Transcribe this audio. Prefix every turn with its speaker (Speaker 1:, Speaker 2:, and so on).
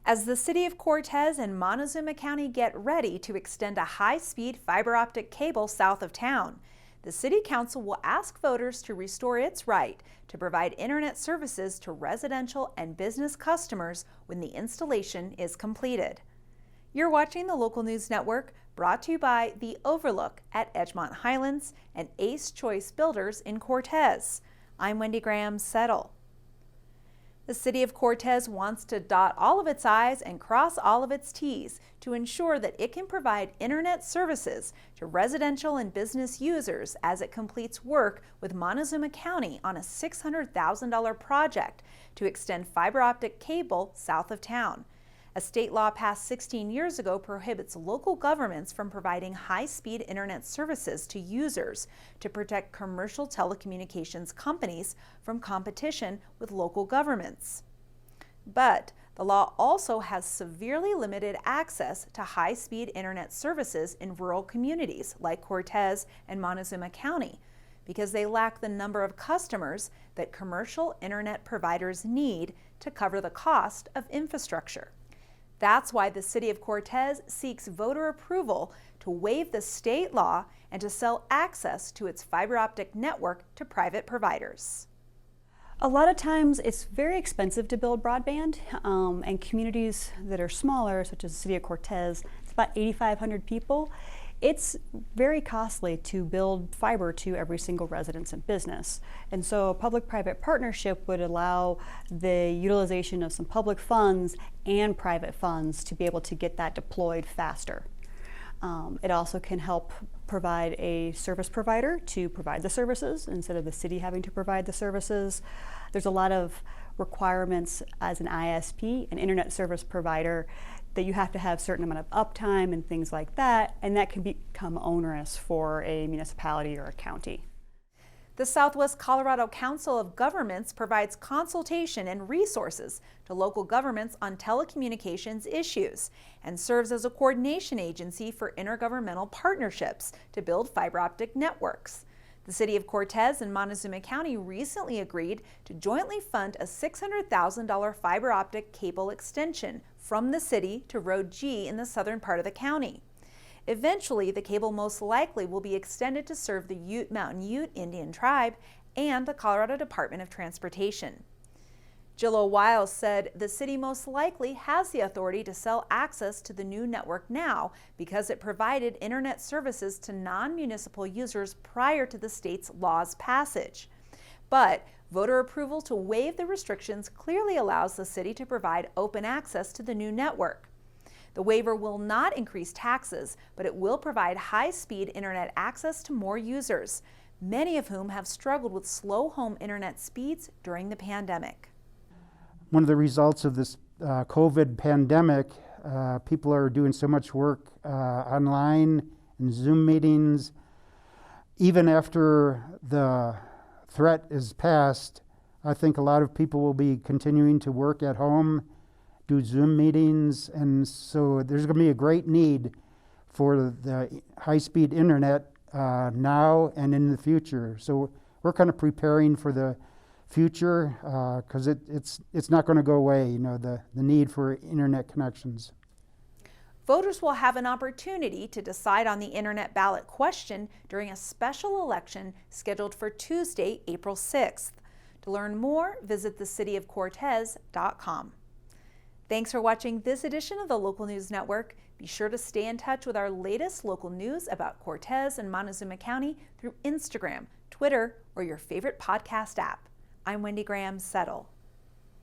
Speaker 1: As the city of Cortez and Montezuma County get ready to extend a high-speed fiber optic cable south of town, the City Council will ask voters to restore its right to provide internet services to residential and business customers when the installation is completed. You're watching the Local News Network, brought to you by The Overlook at Edgemont Highlands and Ace Choice Builders in Cortez. I'm Wendy Graham-Settle. The city of Cortez wants to dot all of its I's and cross all of its T's to ensure that it can provide internet services to residential and business users as it completes work with Montezuma County on a $600,000 project to extend fiber optic cable south of town. A state law passed 16 years ago prohibits local governments from providing high-speed internet services to users to protect commercial telecommunications companies from competition with local governments. But the law also has severely limited access to high-speed internet services in rural communities like Cortez and Montezuma County because they lack the number of customers that commercial internet providers need to cover the cost of infrastructure. That's why the city of Cortez seeks voter approval to waive the state law and to sell access to its fiber optic network to private providers.
Speaker 2: A lot of times it's very expensive to build broadband, and communities that are smaller, such as the city of Cortez, it's about 8,500 people. It's very costly to build fiber to every single residence and business. And so a public-private partnership would allow the utilization of some public funds and private funds to be able to get that deployed faster. It also can help provide a service provider to provide the services instead of the city having to provide the services. There's a lot of requirements as an ISP, an internet service provider, that you have to have a certain amount of uptime and things like that, and that can become onerous for a municipality or a county.
Speaker 1: The Southwest Colorado Council of Governments provides consultation and resources to local governments on telecommunications issues and serves as a coordination agency for intergovernmental partnerships to build fiber optic networks. The city of Cortez and Montezuma County recently agreed to jointly fund a $600,000 fiber optic cable extension from the city to Road G in the southern part of the county. Eventually, the cable most likely will be extended to serve the Ute Mountain Ute Indian tribe and the Colorado Department of Transportation. Jill O'Wiles said the city most likely has the authority to sell access to the new network now because it provided internet services to non-municipal users prior to the state's law's passage. But voter approval to waive the restrictions clearly allows the city to provide open access to the new network. The waiver will not increase taxes, but it will provide high-speed internet access to more users, many of whom have struggled with slow home internet speeds during the pandemic.
Speaker 3: One of the results of this COVID pandemic, people are doing so much work online and Zoom meetings. Even after the threat is passed, I think a lot of people will be continuing to work at home, do Zoom meetings, and so there's going to be a great need for the high-speed internet now and in the future. So we're kind of preparing for the future because it's not going to go away, you know, the need for internet connections.
Speaker 1: Voters will have an opportunity to decide on the internet ballot question during a special election scheduled for Tuesday, April 6th. To learn more, visit thecityofcortez.com. Thanks for watching this edition of the Local News Network. Be sure to stay in touch with our latest local news about Cortez and Montezuma County through Instagram, Twitter, or your favorite podcast app. I'm Wendy Graham-Settle.